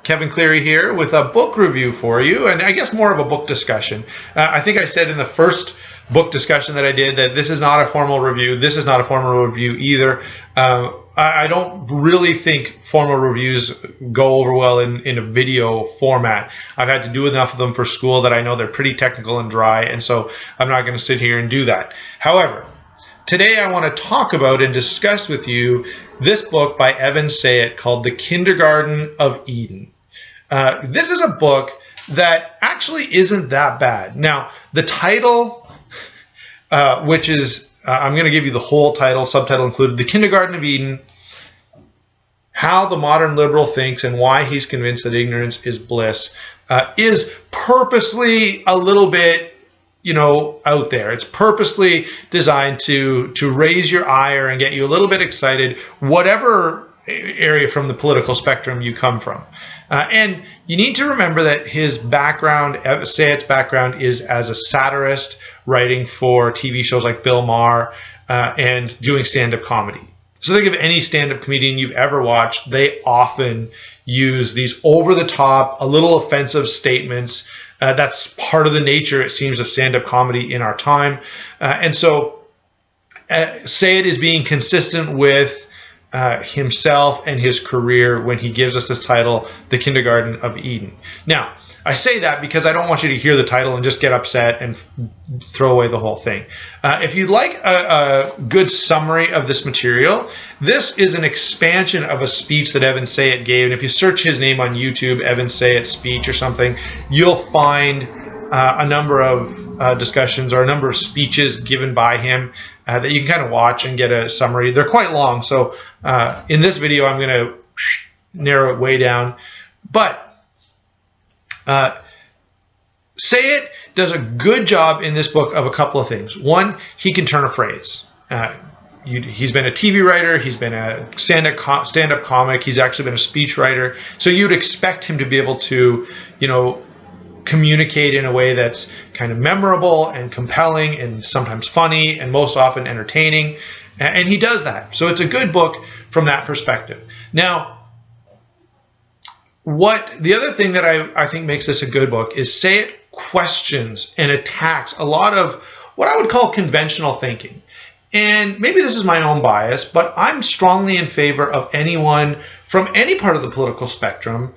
Kevin Cleary here with a book review for you, and I guess more of a book discussion. I think I said in the first book discussion that I did that this is not a formal review. This is not a formal review either. I don't really think formal reviews go over well in a video format. I've had to do enough of them for school that I know they're pretty technical and dry, and so I'm not going to sit here and do that. However, today I want to talk about and discuss with you this book by Evan Sayet called The Kindergarten of Eden. This is a book that actually isn't that bad. Now, the title, which is, I'm going to give you the whole title, subtitle included, The Kindergarten of Eden, How the Modern Liberal Thinks and Why He's Convinced That Ignorance is Bliss, is purposely a little bit out there. It's purposely designed to raise your ire and get you a little bit excited, whatever area from the political spectrum you come from. And you need to remember that his background, Sayet's background, is as a satirist, writing for TV shows like Bill Maher and doing stand-up comedy. So think of any stand-up comedian you've ever watched. They often use these over-the-top, a little offensive statements. That's part of the nature, it seems, of stand-up comedy in our time. And so Sayet is being consistent with himself and his career when he gives us this title, The Kindergarten of Eden. Now, I say that because I don't want you to hear the title and just get upset and throw away the whole thing. If you'd like a good summary of this material, this is an expansion of a speech that Evan Sayet gave. And if you search his name on YouTube, Evan Sayet speech or something, you'll find a number of discussions or a number of speeches given by him that you can kind of watch and get a summary. They're quite long, so in this video I'm going to narrow it way down. But Sayet does a good job in this book of a couple of things. One, he can turn a phrase. He's been a TV writer, he's been a stand-up comic, he's actually been a speech writer. So you'd expect him to be able to, communicate in a way that's kind of memorable and compelling and sometimes funny and most often entertaining. And he does that. So it's a good book from that perspective. Now, the other thing that I think makes this a good book is Sayet questions and attacks a lot of what I would call conventional thinking. And maybe this is my own bias, but I'm strongly in favor of anyone from any part of the political spectrum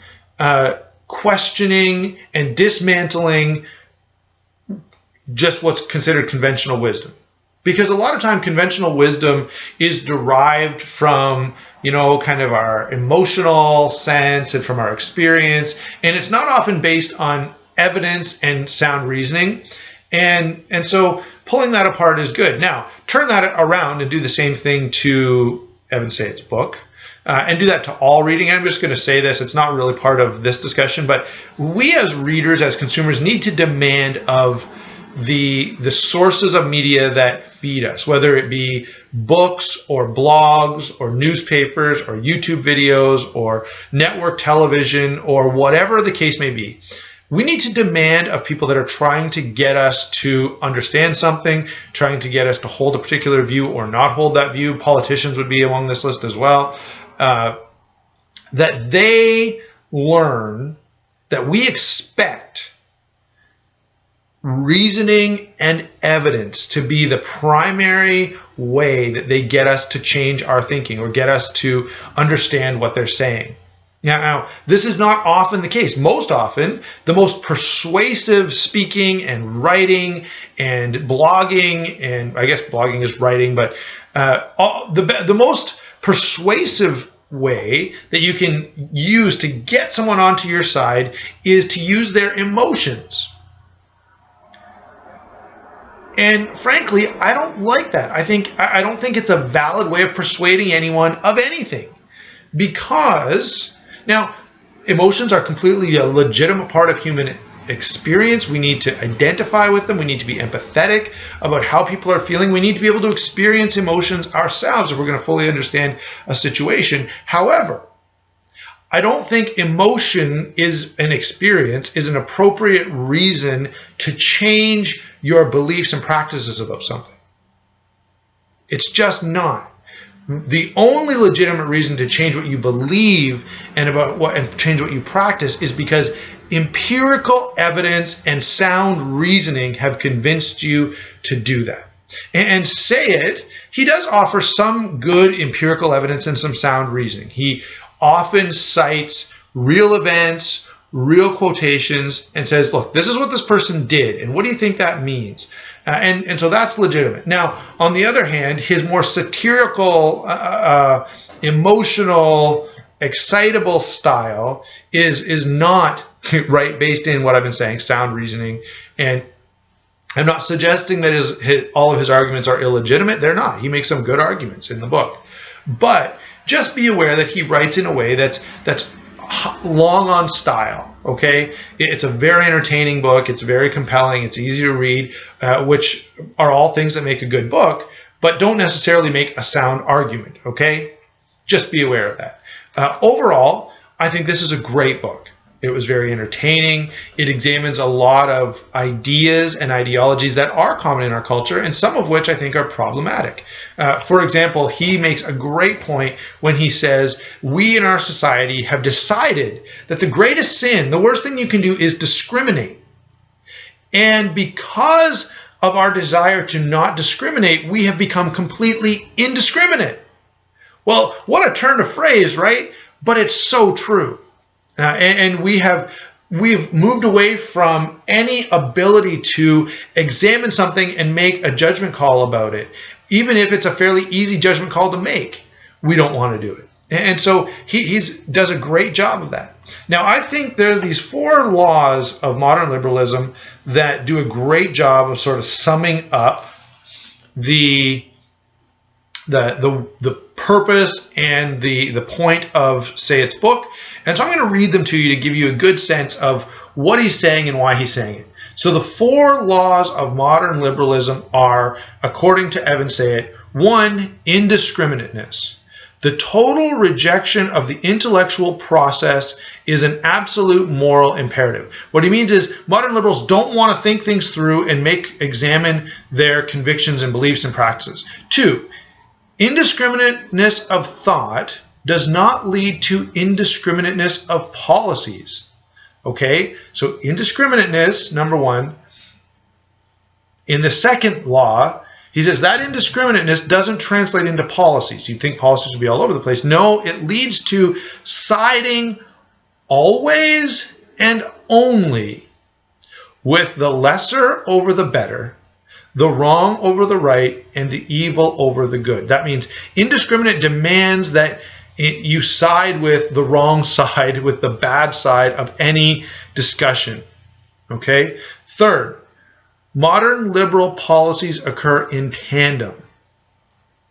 questioning and dismantling just what's considered conventional wisdom. Because a lot of time conventional wisdom is derived from, kind of our emotional sense and from our experience. And it's not often based on evidence and sound reasoning. And so pulling that apart is good. Now, turn that around and do the same thing to Evan Sayet's book. And do that to all reading. I'm just going to say this, it's not really part of this discussion, but we as readers, as consumers, need to demand of the sources of media that feed us, whether it be books or blogs or newspapers or YouTube videos or network television or whatever the case may be. We need to demand of people that are trying to get us to understand something, trying to get us to hold a particular view or not hold that view. Politicians would be among this list as well. That they learn that we expect reasoning and evidence to be the primary way that they get us to change our thinking or get us to understand what they're saying. Now, this is not often the case. Most often, the most persuasive speaking and writing and blogging, and I guess blogging is writing, but the most persuasive way that you can use to get someone onto your side is to use their emotions. And frankly, I don't like that. I don't think it's a valid way of persuading anyone of anything. Because, now, emotions are completely a legitimate part of human experience. We need to identify with them. We need to be empathetic about how people are feeling. We need to be able to experience emotions ourselves if we're going to fully understand a situation. However, I don't think emotion is an experience, is an appropriate reason to change your beliefs and practices about something. It's just not. The only legitimate reason to change what you believe and change what you practice is because empirical evidence and sound reasoning have convinced you to do that. And say it, he does offer some good empirical evidence and some sound reasoning. He often cites real events, real quotations, and says, look, this is what this person did, and what do you think that means? And so that's legitimate. Now, on the other hand, his more satirical, emotional, excitable style is not right based in what I've been saying, sound reasoning. And I'm not suggesting that all of his arguments are illegitimate. They're not. He makes some good arguments in the book. But just be aware that he writes in a way that's long on style, okay? It's a very entertaining book. It's very compelling. It's easy to read, which are all things that make a good book, but don't necessarily make a sound argument, okay? Just be aware of that. Overall, I think this is a great book. It was very entertaining. It examines a lot of ideas and ideologies that are common in our culture, and some of which I think are problematic. For example, he makes a great point when he says, we in our society have decided that the greatest sin, the worst thing you can do, is discriminate. And because of our desire to not discriminate, we have become completely indiscriminate. Well, what a turn of phrase, right? But it's so true. And we've moved away from any ability to examine something and make a judgment call about it. Even if it's a fairly easy judgment call to make, we don't want to do it. And so he does a great job of that. Now, I think there are these 4 laws of modern liberalism that do a great job of sort of summing up the purpose and the point of Say It's book. And so I'm going to read them to you to give you a good sense of what he's saying and why he's saying it. So the 4 laws of modern liberalism are, according to Evan Sayet, 1, indiscriminateness. The total rejection of the intellectual process is an absolute moral imperative. What he means is modern liberals don't want to think things through and examine their convictions and beliefs and practices. 2, indiscriminateness of thought does not lead to indiscriminateness of policies. Okay, so indiscriminateness, number 1. In the second law, he says that indiscriminateness doesn't translate into policies. You'd think policies would be all over the place. No, it leads to siding always and only with the lesser over the better, the wrong over the right, and the evil over the good. That means indiscriminate demands that you side with the wrong side, with the bad side of any discussion. Okay? Third, modern liberal policies occur in tandem.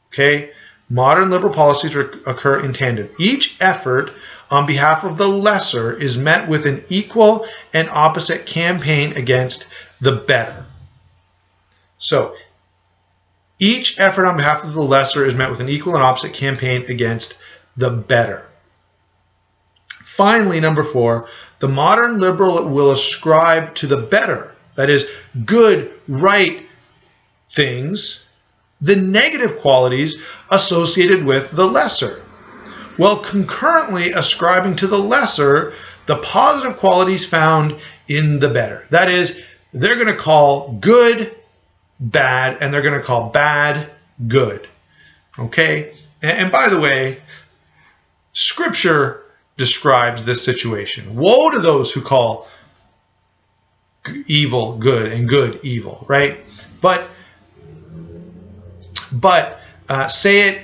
Okay? Modern liberal policies occur in tandem. Each effort on behalf of the lesser is met with an equal and opposite campaign against the better. So, each effort on behalf of the lesser is met with an equal and opposite campaign against the better. Finally, number 4, the modern liberal will ascribe to the better, that is, good, right things, the negative qualities associated with the lesser, while concurrently ascribing to the lesser the positive qualities found in the better. That is, they're going to call good bad, and they're going to call bad good. Okay? And by the way, Scripture describes this situation. Woe to those who call evil good and good evil, right? But Sayet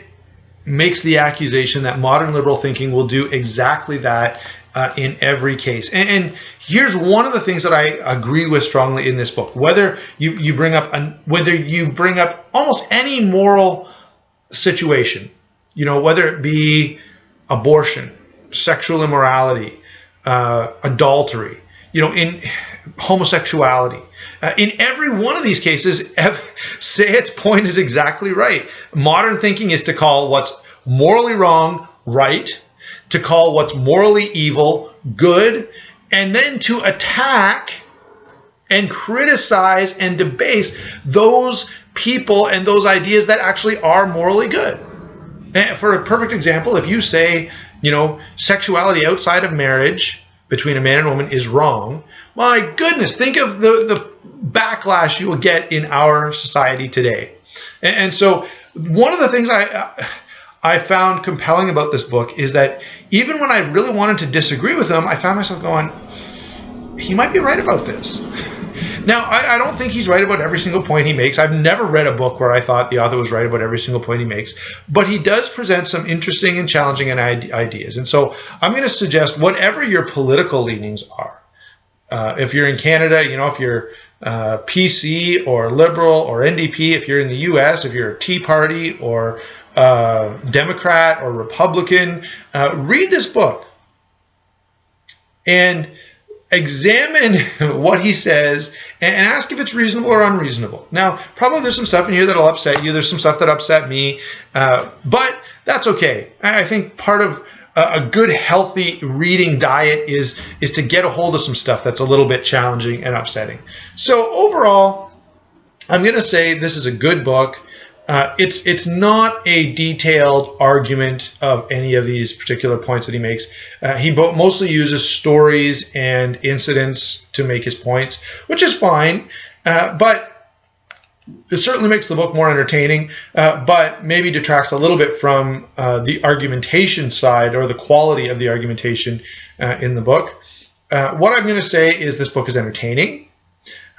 makes the accusation that modern liberal thinking will do exactly that in every case. And here's one of the things that I agree with strongly in this book. Whether you bring up almost any moral situation, whether it be abortion, sexual immorality, adultery, in homosexuality. In every one of these cases, Sayet's point is exactly right. Modern thinking is to call what's morally wrong right, to call what's morally evil good, and then to attack and criticize and debase those people and those ideas that actually are morally good. And for a perfect example, if you say, you know, sexuality outside of marriage between a man and a woman is wrong, my goodness, think of the backlash you will get in our society today. And so one of the things I found compelling about this book is that even when I really wanted to disagree with him, I found myself going, he might be right about this. Now, I don't think he's right about every single point he makes. I've never read a book where I thought the author was right about every single point he makes, but he does present some interesting and challenging ideas. And so I'm going to suggest whatever your political leanings are. If you're in Canada, you know, if you're PC or Liberal or NDP, if you're in the US, if you're a Tea Party or Democrat or Republican, read this book and examine what he says and ask if it's reasonable or unreasonable. Now, probably there's some stuff in here that'll upset you. There's some stuff that upset me, but that's okay. I think part of a good, healthy reading diet is to get a hold of some stuff that's a little bit challenging and upsetting. So overall, I'm going to say this is a good book. It's not a detailed argument of any of these particular points that he makes. He mostly uses stories and incidents to make his points, which is fine, but it certainly makes the book more entertaining, but maybe detracts a little bit from the argumentation side or the quality of the argumentation in the book. What I'm going to say is this book is entertaining.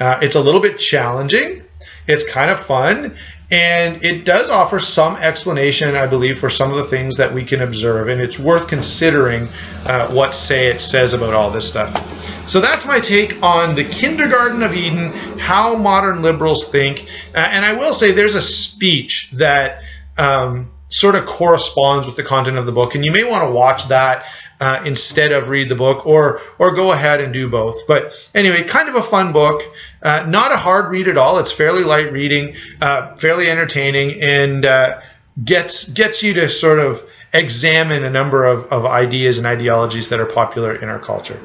It's a little bit challenging. It's kind of fun. And it does offer some explanation, I believe, for some of the things that we can observe. And it's worth considering what it says about all this stuff. So that's my take on the Kindergarten of Eden, how modern liberals think. And I will say there's a speech that sort of corresponds with the content of the book. And you may want to watch that instead of read the book, or go ahead and do both. But anyway, kind of a fun book. Not a hard read at all. It's fairly light reading, fairly entertaining, and gets you to sort of examine a number of ideas and ideologies that are popular in our culture.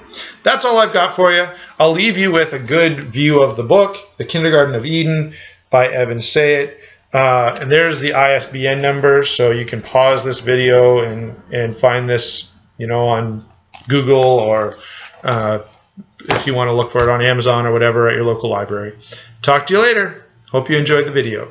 That's all I've got for you. I'll leave you with a good view of the book, The Kindergarten of Eden by Evan Sayet. And there's the ISBN number, so you can pause this video and find this, you know, on Google, or if you want to look for it on Amazon or whatever at your local library. Talk to you later. Hope you enjoyed the video.